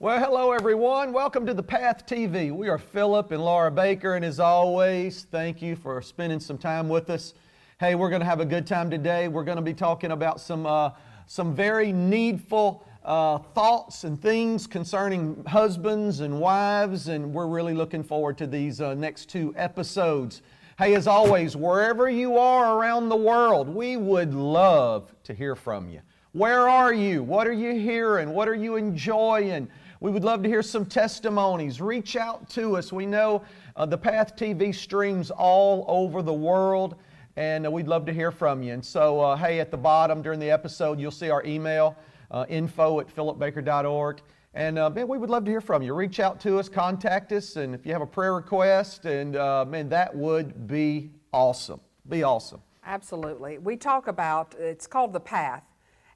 Well, hello everyone. Welcome to The Path TV. We are Phillip and Laura Baker, and as always, thank you for spending some time with us. Hey, we're going to have a good time today. We're going to be talking about some very needful thoughts and things concerning husbands and wives, and we're really looking forward to these next two episodes. Hey, as always, wherever you are around the world, we would love to hear from you. Where are you? What are you hearing? What are you enjoying? We would love to hear some testimonies. Reach out to us. We know the Path TV streams all over the world, and we'd love to hear from you. And so, hey, at the bottom during the episode, you'll see our email, info@philipbaker.org. And man, we would love to hear from you. Reach out to us, contact us, and if you have a prayer request, and man, that would be awesome. Be awesome. Absolutely. We talk about, it's called The Path.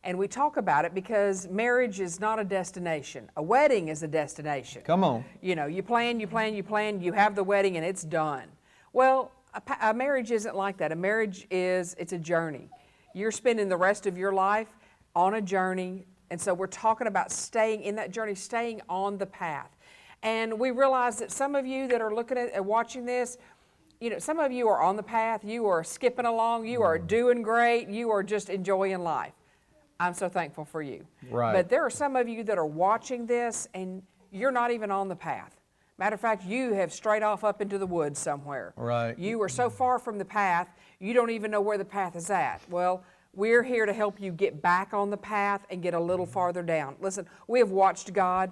And we talk about it because marriage is not a destination. A wedding is a destination. Come on. You know, you plan, you have the wedding and it's done. Well, a marriage isn't like that. A marriage it's a journey. You're spending the rest of your life on a journey. And so we're talking about staying in that journey, staying on the path. And we realize that some of you that are looking at and watching this, you know, some of you are on the path, you are skipping along, you are doing great, you are just enjoying life. I'm so thankful for you. Right. But there are some of you that are watching this and you're not even on the path. Matter of fact, you have strayed off up into the woods somewhere. Right. You are so far from the path, you don't even know where the path is at. Well, we're here to help you get back on the path and get a little farther down. Listen, we have watched God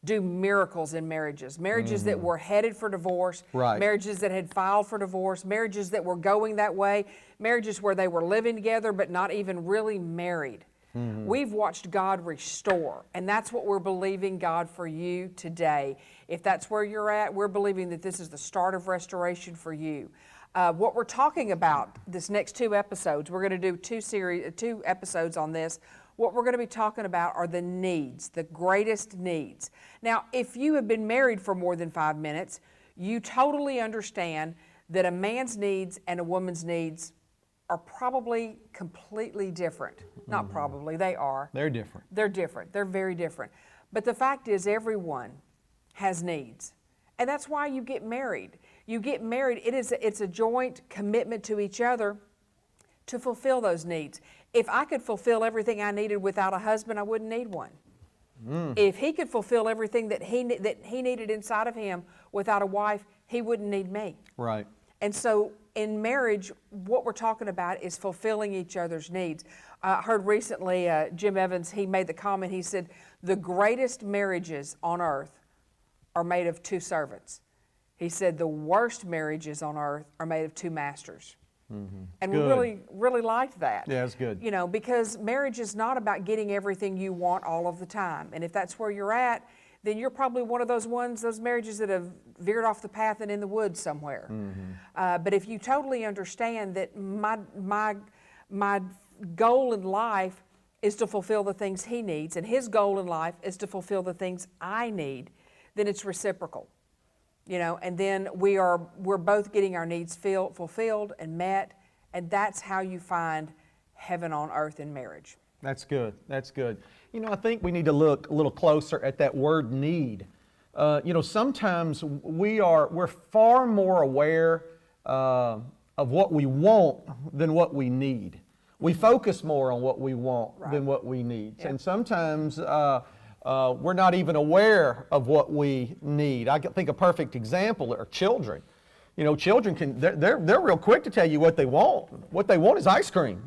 do miracles in marriages that were headed for divorce, right. Marriages that had filed for divorce, marriages that were going that way, marriages where they were living together but not even really married. We've watched God restore, and that's what we're believing God for you today. If that's where you're at, we're believing that this is the start of restoration for you. What we're talking about this next two episodes, we're going to do two episodes on this. What we're going to be talking about are the needs, the greatest needs. Now, if you have been married for more than 5 minutes, you totally understand that a man's needs and a woman's needs are probably completely different. Not probably, they are. They're different. They're different. They're very different. But the fact is, everyone has needs. And that's why you get married. You get married, it's a joint commitment to each other to fulfill those needs. If I could fulfill everything I needed without a husband, I wouldn't need one. If he could fulfill everything that he needed inside of him without a wife, he wouldn't need me. Right. And so in marriage, what we're talking about is fulfilling each other's needs. I heard recently Jim Evans, he made the comment, he said, the greatest marriages on earth are made of two servants. He said the worst marriages on earth are made of two masters. And Good. we really liked that. Yeah, it's good. You know, because marriage is not about getting everything you want all of the time. And if that's where you're at, then you're probably one of those marriages that have veered off the path and in the woods somewhere. But if you totally understand that my goal in life is to fulfill the things he needs, and his goal in life is to fulfill the things I need, then it's reciprocal. You know, and then we're both getting our needs fulfilled and met, and that's how you find heaven on earth in marriage. That's good. That's good. You know, I think we need to look a little closer at that word need. You know, sometimes we're far more aware of what we want than what we need. We focus more on what we want than what we need. Yep. And sometimes we're not even aware of what we need. I think a perfect example are children. You know, children they're real quick to tell you what they want. What they want is ice cream.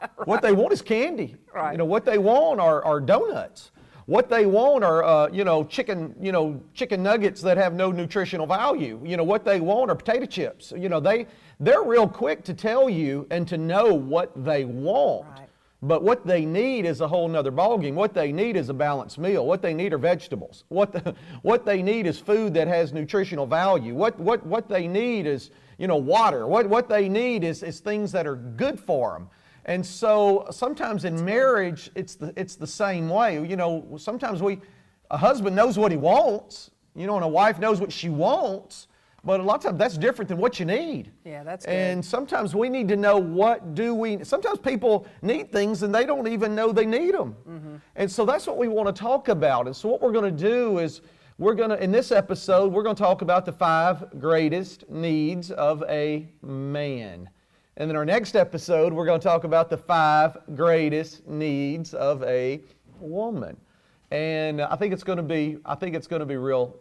Right. What they want is candy. Right. You know, what they want are donuts. What they want are chicken nuggets that have no nutritional value. You know, what they want are potato chips. You know, they're real quick to tell you and to know what they want. Right. But what they need is a whole nother ballgame. What they need is a balanced meal. What they need are vegetables. What they need is food that has nutritional value. What they need is, you know, water. What they need is things that are good for them. And so sometimes in marriage, it's the same way. You know, sometimes a husband knows what he wants, you know, and a wife knows what she wants. But a lot of times that's different than what you need. Yeah, that's good. And sometimes we need to know sometimes people need things and they don't even know they need them. Mm-hmm. And so that's what we want to talk about. And so what we're going to do is in this episode, we're going to talk about the 5 greatest needs of a man. And in our next episode, we're going to talk about the 5 greatest needs of a woman. And I think it's going to be real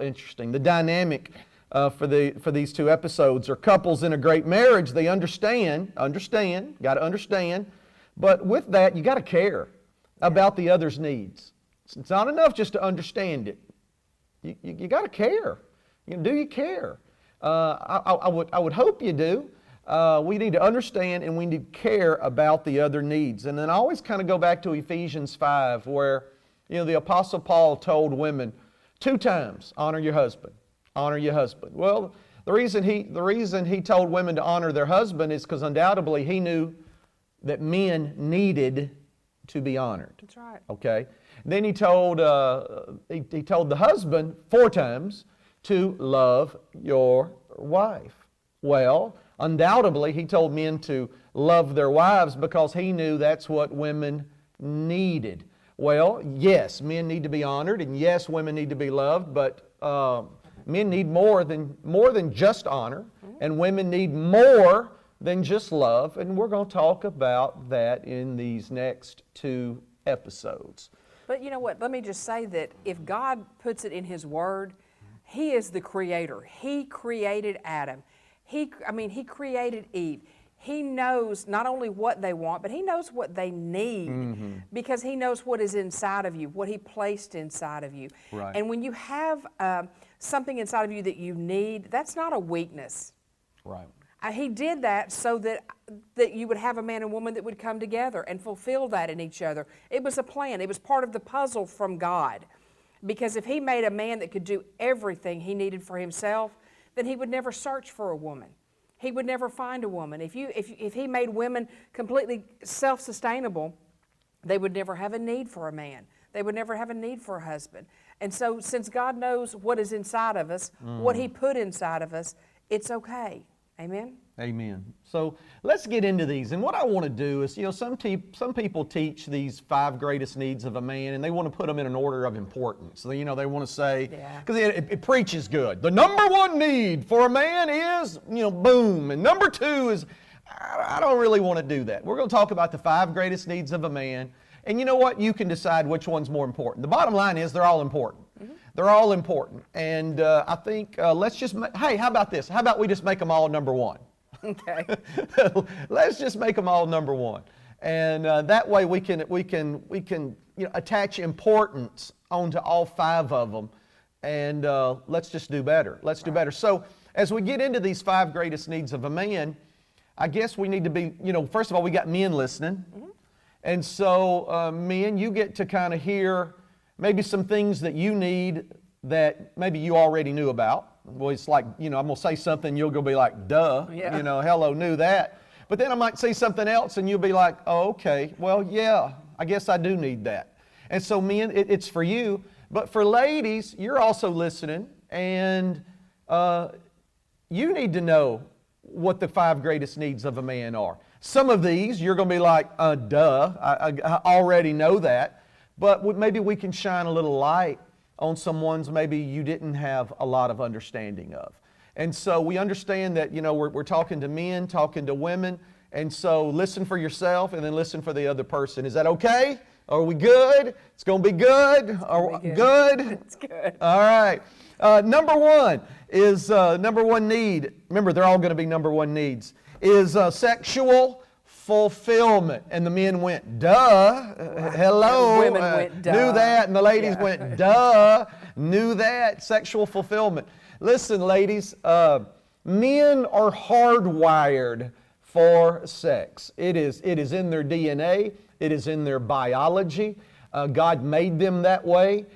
interesting. The dynamic for these 2 episodes are couples in a great marriage. They understand, got to understand. But with that, you got to care about the other's needs. It's not enough just to understand it. You got to care. Do you care? I would hope you do. We need to understand and we need to care about the other needs. And then I always kind of go back to Ephesians 5 where, the Apostle Paul told women 2 times, honor your husband. Honor your husband. Well, the reason he told women to honor their husband is because undoubtedly he knew that men needed to be honored. That's right. Okay. Then he told the husband 4 times to love your wife. Well, undoubtedly he told men to love their wives because he knew that's what women needed. Well, yes, men need to be honored, and yes, women need to be loved, but men need more than just honor, and women need more than just love, and we're going to talk about that in these next 2 episodes. But you know what? Let me just say that if God puts it in His Word, He is the Creator. He created Adam. He created Eve. He knows not only what they want, but He knows what they need because He knows what is inside of you, what He placed inside of you. Right. And when you have something inside of you that you need, that's not a weakness. Right. He did that so that you would have a man and woman that would come together and fulfill that in each other. It was a plan. It was part of the puzzle from God. Because if He made a man that could do everything he needed for himself, then He would never search for a woman. He would never find a woman. If He made women completely self-sustainable, they would never have a need for a man. They would never have a need for a husband. And so since God knows what is inside of us, what He put inside of us, it's okay. Amen? Amen. So let's get into these. And what I want to do is, some people teach these 5 greatest needs of a man, and they want to put them in an order of importance. So, they want to say, because it preaches good. The number 1 need for a man is, boom. And number 2 is, I don't really want to do that. We're going to talk about the 5 greatest needs of a man. And you know what? You can decide which one's more important. The bottom line is they're all important. They're all important. And I think let's just, how about this? How about we just make them all number 1? Okay. Let's just make them all number 1. And that way we can attach importance onto all 5 of them. And let's just do better. Let's do better. So as we get into these 5 greatest needs of a man, I guess we need to be, first of all, we got men listening. And so men, you get to kind of hear maybe some things that you need that maybe you already knew about. Well, it's like, I'm going to say something, you'll go be like, duh, hello, knew that. But then I might say something else and you'll be like, oh, okay, well, yeah, I guess I do need that. And so men, it's for you. But for ladies, you're also listening, and you need to know what the 5 greatest needs of a man are. Some of these, you're going to be like, duh, I already know that. But maybe we can shine a little light on some ones maybe you didn't have a lot of understanding of. And so we understand that, we're talking to men, talking to women, and so listen for yourself and then listen for the other person. Is that okay? Are we good? It's going to be good? Are we good? It's good. All right. Number 1 is, number 1 need, remember they're all going to be number 1 needs, is sexual fulfillment. And the men went, duh, hello. And the women went, duh. Knew that, and the ladies went, duh, knew that, sexual fulfillment. Listen, ladies, men are hardwired for sex. It is in their DNA. It is in their biology. God made them that way.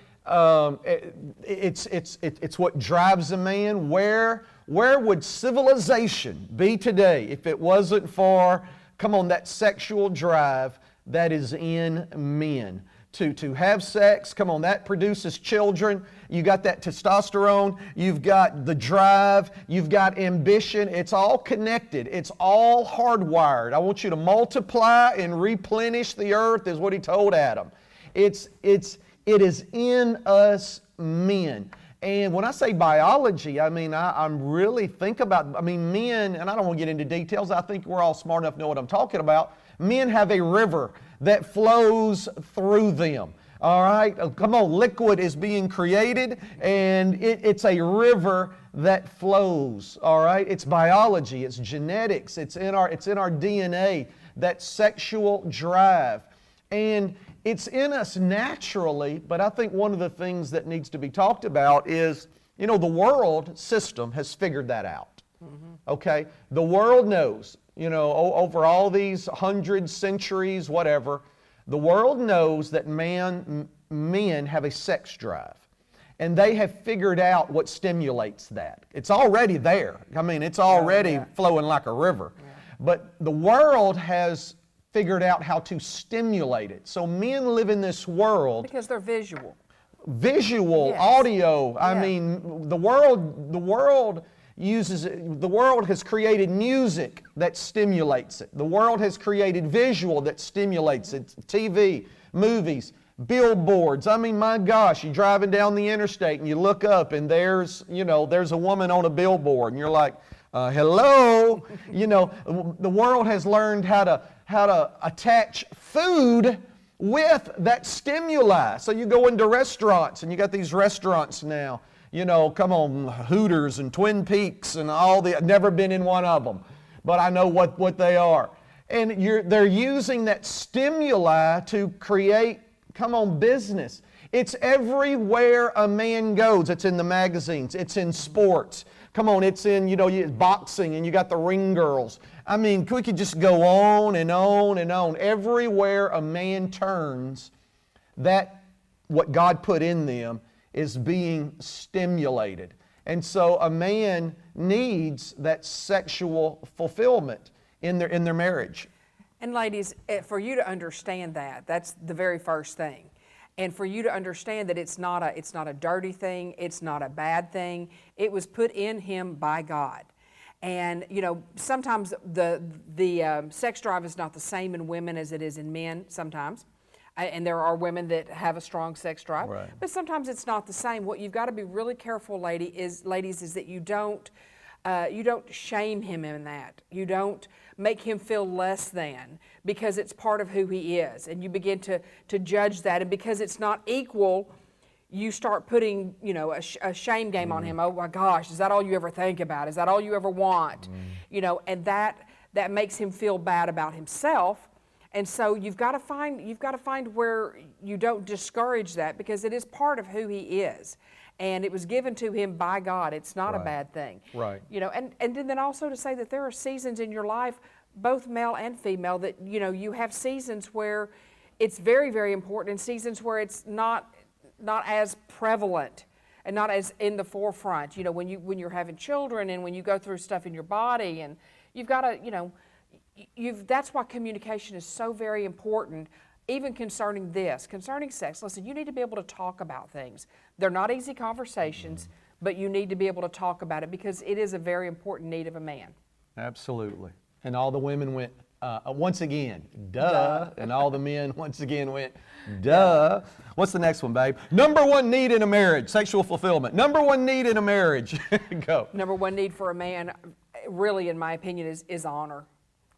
It's what drives a man. Where would civilization be today if it wasn't for, come on, that sexual drive that is in men to have sex. Come on, that produces children. You got that testosterone. You've got the drive. You've got ambition. It's all connected. It's all hardwired. I want you to multiply and replenish the earth, is what he told Adam. It is in us men. And when I say biology, I mean, I'm really think about, I mean, men, and I don't want to get into details. I think we're all smart enough to know what I'm talking about. Men have a river that flows through them. All right? Come on, liquid is being created, and it's a river that flows. All right? It's biology, it's genetics, it's in our DNA, that sexual drive. And it's in us naturally, but I think one of the things that needs to be talked about is, the world system has figured that out. Okay? The world knows, over all these hundreds, centuries, whatever, the world knows that men have a sex drive. And they have figured out what stimulates that. It's already there. I mean, it's already flowing like a river. Yeah. But the world has figured out how to stimulate it. So men live in this world. Because they're visual. Visual, yes. Audio. Yeah. I mean, the world has created music that stimulates it. The world has created visual that stimulates it. TV, movies, billboards. I mean, my gosh, you're driving down the interstate and you look up and there's a woman on a billboard and you're like, hello. The world has learned how to attach food with that stimuli. So you go into restaurants, and you got these restaurants now, come on, Hooters and Twin Peaks and I've never been in one of them, but I know what they are. And they're using that stimuli to create, business. It's everywhere a man goes. It's in the magazines. It's in sports. Come on, it's in, boxing, and you got the ring girls. I mean, we could just go on and on and on. Everywhere a man turns, that what God put in them is being stimulated. And so a man needs that sexual fulfillment in their marriage. And ladies, for you to understand that's the very first thing. And for you to understand that it's not a dirty thing, it's not a bad thing. It was put in him by God. And sometimes the sex drive is not the same in women as it is in men sometimes. And there are women that have a strong sex drive, right. But sometimes it's not the same. What you've got to be really careful, ladies, is that you don't shame him in that. You don't make him feel less than, because it's part of who he is. And you begin to judge that. And because it's not equal, you start putting, a shame game on him. Oh my gosh, is that all you ever think about? Is that all you ever want? And that makes him feel bad about himself. And so you've got to find where you don't discourage that, because it is part of who he is. And it was given to him by God. It's not a bad thing. Right. And then also to say that there are seasons in your life, both male and female, that you have seasons where it's very, very important, and seasons where it's not as prevalent and not as in the forefront. When you're having children and when you go through stuff in your body, and you've got to, that's why communication is so very important. Even concerning sex, listen, you need to be able to talk about things. They're not easy conversations, but you need to be able to talk about it, because it is a very important need of a man. Absolutely. And all the women went, once again, duh. And all the men once again went, duh. What's the next one, babe? Number one need in a marriage, sexual fulfillment. Number one need in a marriage. Go. Number one need for a man, really, in my opinion, is honor.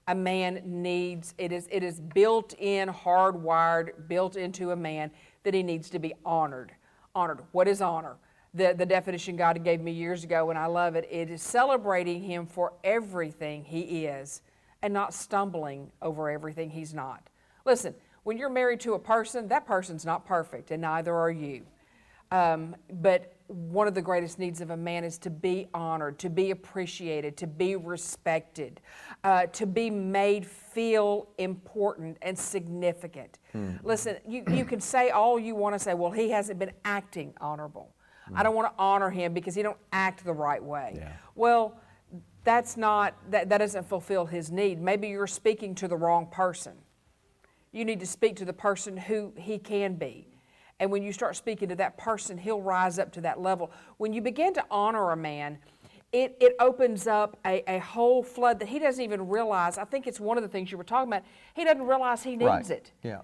A man needs, it is built in, hardwired, built into a man, that he needs to be honored. Honored. What is honor? The definition God gave me years ago, and I love it. It is celebrating him for everything he is, and not stumbling over everything he's not. Listen, when you're married to a person, that person's not perfect, and neither are you. But one of the greatest needs of a man is to be honored, to be appreciated, to be respected, to be made feel important and significant. Listen, you can say all you want to say, well, he hasn't been acting honorable. I don't want to honor him because he don't act the right way. Yeah. Well, that doesn't fulfill his need. Maybe you're speaking to the wrong person. You need to speak to the person who he can be. And when you start speaking to that person, he'll rise up to that level. When you begin to honor a man, it opens up a whole flood that he doesn't even realize. I think it's one of the things you were talking about. He doesn't realize he needs it. Yeah.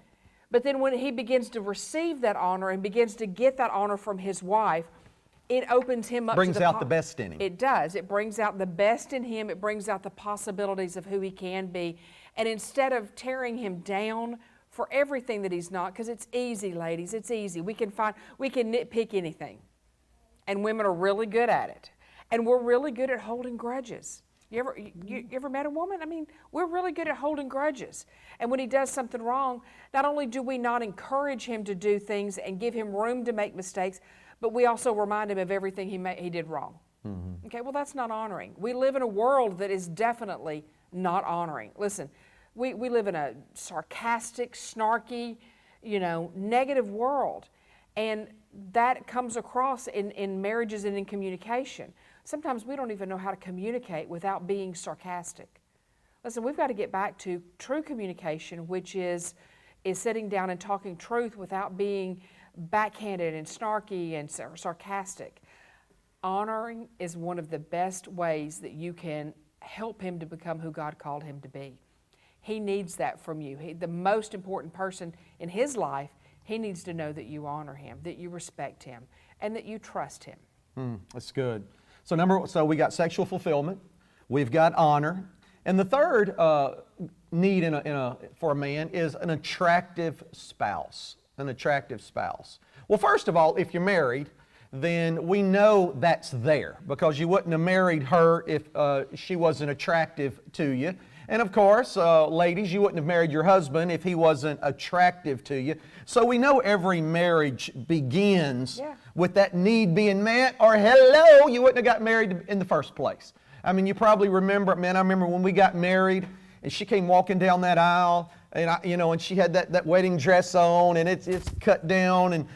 But then when he begins to receive that honor and begins to get that honor from his wife, it opens him up to Brings out the best in him. It does. It brings out the best in him. It brings out the possibilities of who he can be. And instead of tearing him down for everything that he's not, because it's easy, ladies, it's easy. We can nitpick anything. And women are really good at it. And we're really good at holding grudges. You ever met a woman? I mean, we're really good at holding grudges. And when he does something wrong, not only do we not encourage him to do things and give him room to make mistakes, but we also remind him of everything he did wrong. Mm-hmm. Okay, well, that's not honoring. We live in a world that is definitely not honoring. Listen, we live in a sarcastic, snarky, negative world. And that comes across in marriages and in communication. Sometimes we don't even know how to communicate without being sarcastic. Listen, we've got to get back to true communication, which is sitting down and talking truth without being backhanded and snarky and sarcastic. Honoring is one of the best ways that you can help him to become who God called him to be. He needs that from you. The most important person in his life, he needs to know that you honor him, that you respect him, and that you trust him. That's good. So we got sexual fulfillment, we've got honor, and the third need for a man is an attractive spouse. An attractive spouse. Well, first of all, if you're married, then we know that's there, because you wouldn't have married her if she wasn't attractive to you. And of course, ladies, you wouldn't have married your husband if he wasn't attractive to you. So we know every marriage begins with that need being met, or hello, you wouldn't have got married in the first place. I mean, you probably remember, I remember when we got married and she came walking down that aisle, and and she had that wedding dress on, and it's cut down, and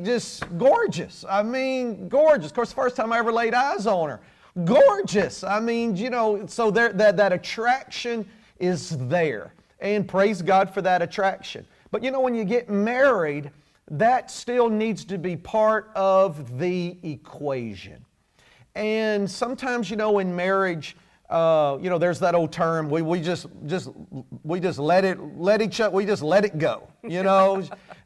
just gorgeous. Gorgeous. Of course, the first time I ever laid eyes on her, gorgeous. So that attraction is there, and praise God for that attraction. But when you get married, that still needs to be part of the equation. And sometimes, in marriage, there's that old term, we just let it go.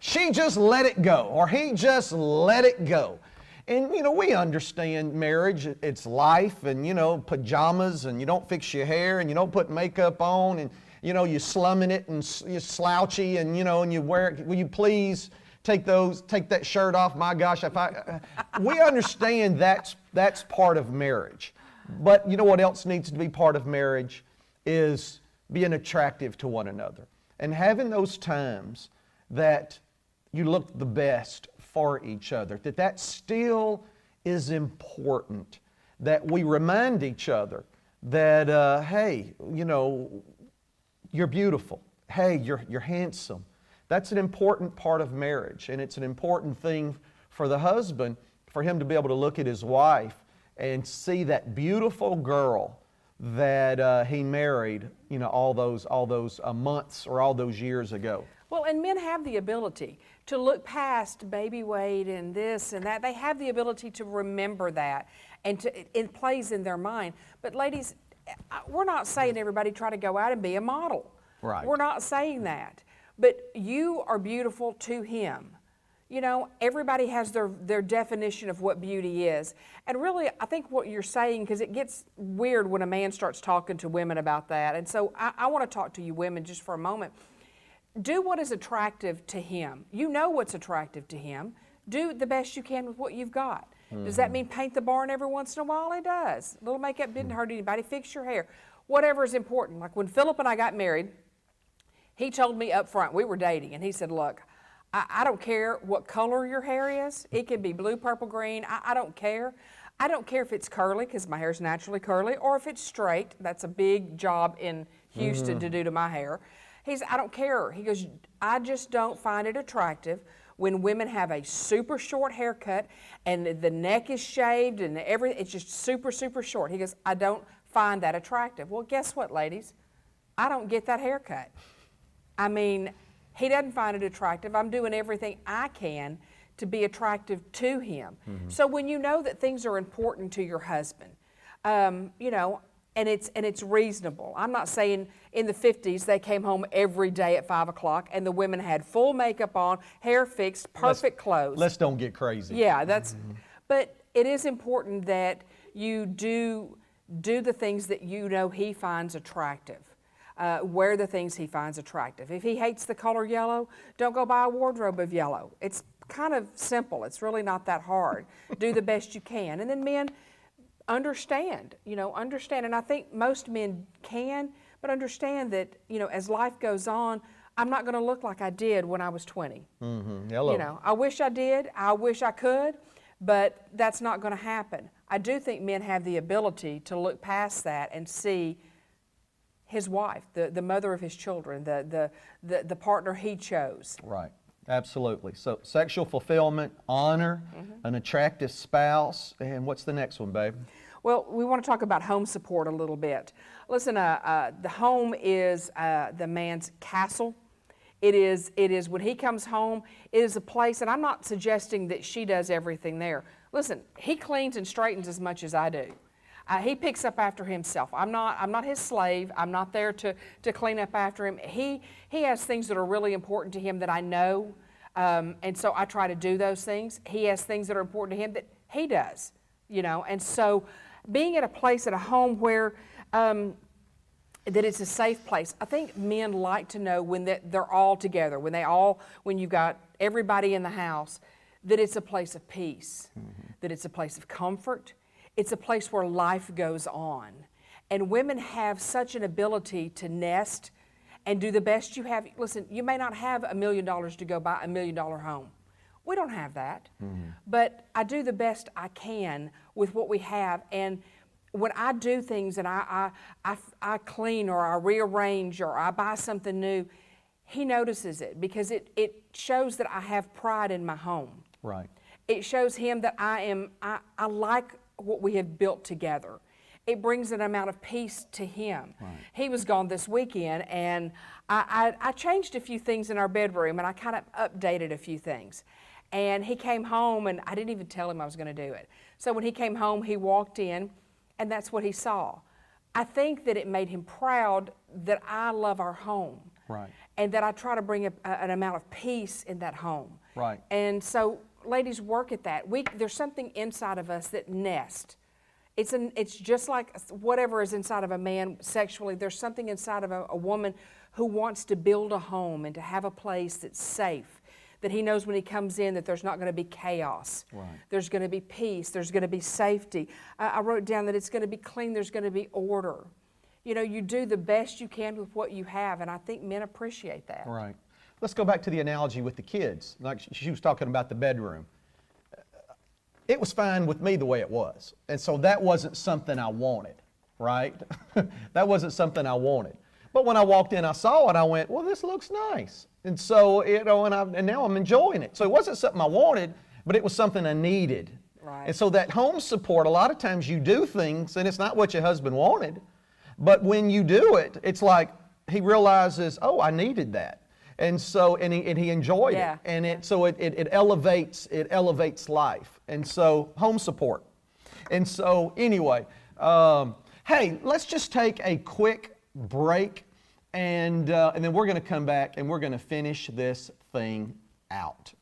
She just let it go, or he just let it go. And, we understand marriage, it's life, and, pajamas, and you don't fix your hair, and you don't put makeup on, and, you're slumming it, and you're slouchy, and, and you wear it. Will you please take that shirt off? My gosh, we understand that's part of marriage. But you know what else needs to be part of marriage is being attractive to one another and having those times that you look the best for each other, that still is important, that we remind each other that, hey, you're beautiful. Hey, you're handsome. That's an important part of marriage, and it's an important thing for the husband, for him to be able to look at his wife and see that beautiful girl that he married, all those months or all those years ago. Well, and men have the ability to look past baby weight and this and that. They have the ability to remember that, and it plays in their mind. But ladies, we're not saying everybody try to go out and be a model. Right. We're not saying that. But you are beautiful to him. Everybody has their definition of what beauty is. And really, I think what you're saying, because it gets weird when a man starts talking to women about that. And so I want to talk to you women just for a moment. Do what is attractive to him. You know what's attractive to him. Do the best you can with what you've got. Mm-hmm. Does that mean paint the barn every once in a while? It does. A little makeup didn't hurt anybody. Fix your hair. Whatever is important. Like when Phillip and I got married, he told me up front, we were dating, and he said, look, I don't care what color your hair is. It can be blue, purple, green. I don't care. I don't care if it's curly, because my hair's naturally curly, or if it's straight. That's a big job in Houston to do to my hair. I don't care. He goes, I just don't find it attractive when women have a super short haircut and the neck is shaved and it's just super, super short. He goes, I don't find that attractive. Well, guess what, ladies? I don't get that haircut. I mean, he doesn't find it attractive. I'm doing everything I can to be attractive to him. So when you know that things are important to your husband, you know, and it's reasonable. I'm not saying in the 50s they came home every day at 5 o'clock and the women had full makeup on, hair fixed, perfect clothes. Let's don't get crazy. Yeah, that's, but it is important that you do the things that you know he finds attractive. Wear the things he finds attractive. If he hates the color yellow, don't go buy a wardrobe of yellow. It's kind of simple. It's really not that hard. Do the best you can. And then men, understand. And I think most men can, but understand that, as life goes on, I'm not going to look like I did when I was 20. Hello. I wish I did. I wish I could, but that's not going to happen. I do think men have the ability to look past that and see his wife, the mother of his children, the partner he chose. Right. Absolutely. So sexual fulfillment, honor, an attractive spouse, and what's the next one, babe? Well, we want to talk about home support a little bit. Listen, the home is the man's castle. It is when he comes home, it is a place, and I'm not suggesting that she does everything there. Listen, he cleans and straightens as much as I do. He picks up after himself. I'm not his slave. I'm not there to clean up after him. He has things that are really important to him that I know, and so I try to do those things. He has things that are important to him that he does, and so being at a place, at a home where that it's a safe place. I think men like to know when they're all together, when you've got everybody in the house, that it's a place of peace, that it's a place of comfort. It's a place where life goes on. And women have such an ability to nest and do the best you have. Listen, you may not have $1 million to go buy $1 million home. We don't have that. But I do the best I can with what we have. And when I do things and I clean or I rearrange or I buy something new, he notices it because it shows that I have pride in my home. Right. It shows him that I like what we have built together. It brings an amount of peace to him. Right. He was gone this weekend, and I changed a few things in our bedroom, and I kind of updated a few things. And he came home, and I didn't even tell him I was going to do it. So when he came home, he walked in, and that's what he saw. I think that it made him proud that I love our home. Right. And that I try to bring an amount of peace in that home. Right. And so ladies, work at that. There's something inside of us that nests. It's just like whatever is inside of a man sexually, there's something inside of a woman who wants to build a home and to have a place that's safe, that he knows when he comes in that there's not going to be chaos. Right. There's going to be peace. There's going to be safety. I wrote down that it's going to be clean. There's going to be order. You do the best you can with what you have, and I think men appreciate that. Right. Let's go back to the analogy with the kids. Like she was talking about the bedroom. It was fine with me the way it was. And so that wasn't something I wanted, right? That wasn't something I wanted. But when I walked in, I saw it, I went, well, this looks nice. And so, and now I'm enjoying it. So it wasn't something I wanted, but it was something I needed. Right. And so that home support, a lot of times you do things, and it's not what your husband wanted, but when you do it, it's like he realizes, oh, I needed that. And so, and he enjoyed it, and it elevates life. And so, home support. And so, anyway, hey, let's just take a quick break, and then we're going to come back and we're going to finish this thing out.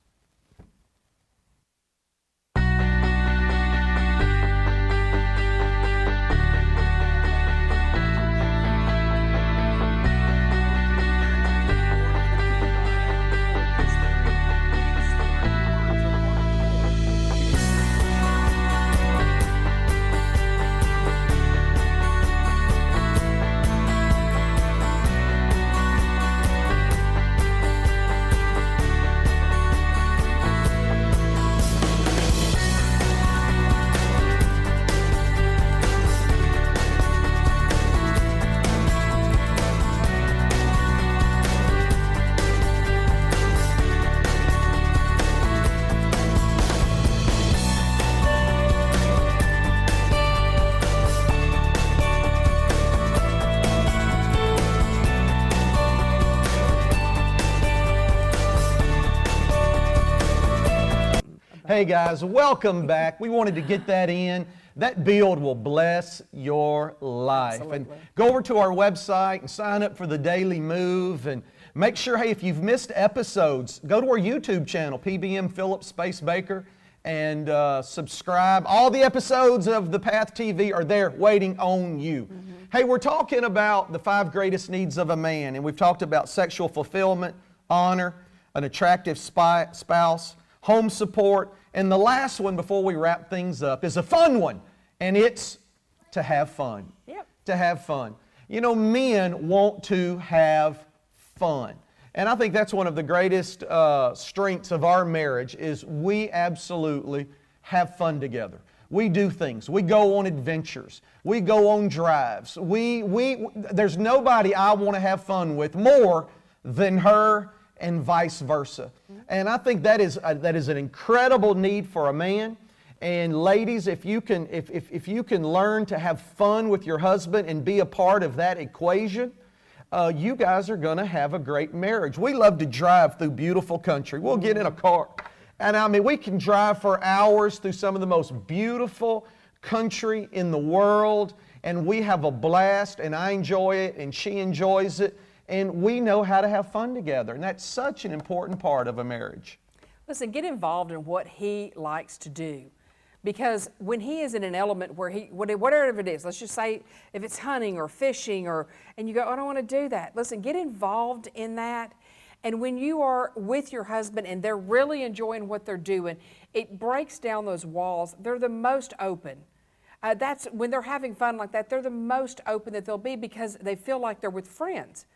Hey guys, welcome back. We wanted to get that in. That build will bless your life. Absolutely. And go over to our website and sign up for the Daily Move. And make sure, hey, if you've missed episodes, go to our YouTube channel, PBM Phillip Space Baker, and subscribe. All the episodes of The Path TV are there waiting on you. Hey, we're talking about the 5 greatest needs of a man, and we've talked about sexual fulfillment, honor, an attractive spouse, home support, and the last one before we wrap things up is a fun one, and it's to have fun. Yep. To have fun. You know, men want to have fun. And I think that's one of the greatest strengths of our marriage is we absolutely have fun together. We do things. We go on adventures. We go on drives. There's nobody I want to have fun with more than her, and vice versa. And I think that is an incredible need for a man. And ladies, if you can learn to have fun with your husband and be a part of that equation, you guys are going to have a great marriage. We love to drive through beautiful country. We'll get in a car, and I mean, we can drive for hours through some of the most beautiful country in the world, and we have a blast, and I enjoy it, and she enjoys it, and we know how to have fun together, and that's such an important part of a marriage. Listen, get involved in what he likes to do. Because when he is in an element where whatever it is, let's just say if it's hunting or fishing and you go, I don't want to do that. Listen, get involved in that. And when you are with your husband and they're really enjoying what they're doing, it breaks down those walls. They're the most open. That's when they're having fun like that, they're the most open that they'll be because they feel like they're with friends.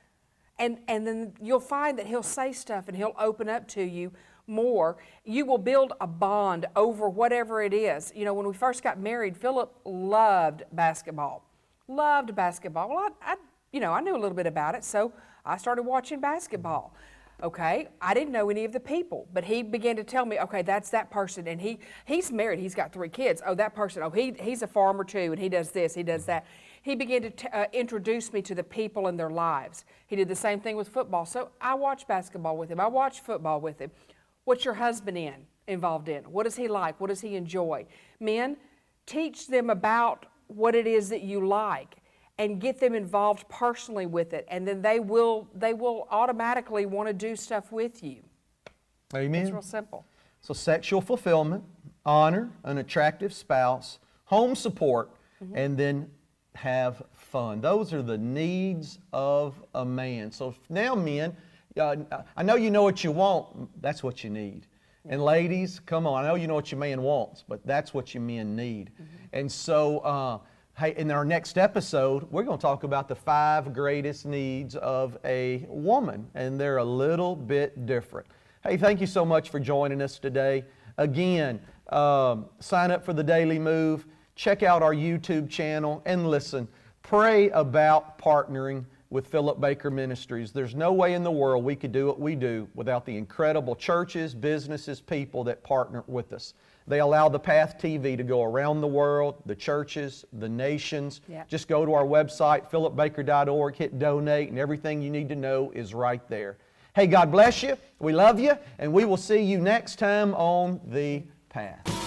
And then you'll find that he'll say stuff and he'll open up to you more. You will build a bond over whatever it is. You know, when we first got married, Phillip loved basketball. Loved basketball. Well, I knew a little bit about it, so I started watching basketball. Okay, I didn't know any of the people, but he began to tell me, okay, that's that person, and he's married, he's got 3 kids. Oh, that person, oh, he's a farmer too, and he does this, he does that. He began to introduce me to the people in their lives. He did the same thing with football. So I watched basketball with him. I watched football with him. What's your husband involved in? What does he like? What does he enjoy? Men, teach them about what it is that you like and get them involved personally with it. And then they will automatically want to do stuff with you. Amen. It's real simple. So sexual fulfillment, honor, an attractive spouse, home support, and then have fun. Those are the needs of a man. So now men, I know you know what you want, that's what you need. And ladies, come on, I know you know what your man wants, but that's what your men need. And so, hey, in our next episode, we're going to talk about the 5 greatest needs of a woman, and they're a little bit different. Hey, thank you so much for joining us today. Again, sign up for the Daily Move. Check out our YouTube channel and listen. Pray about partnering with Phillip Baker Ministries. There's no way in the world we could do what we do without the incredible churches, businesses, people that partner with us. They allow the Path TV to go around the world, the churches, the nations. Yeah. Just go to our website, phillipbaker.org, hit donate, and everything you need to know is right there. Hey, God bless you. We love you, and we will see you next time on The Path.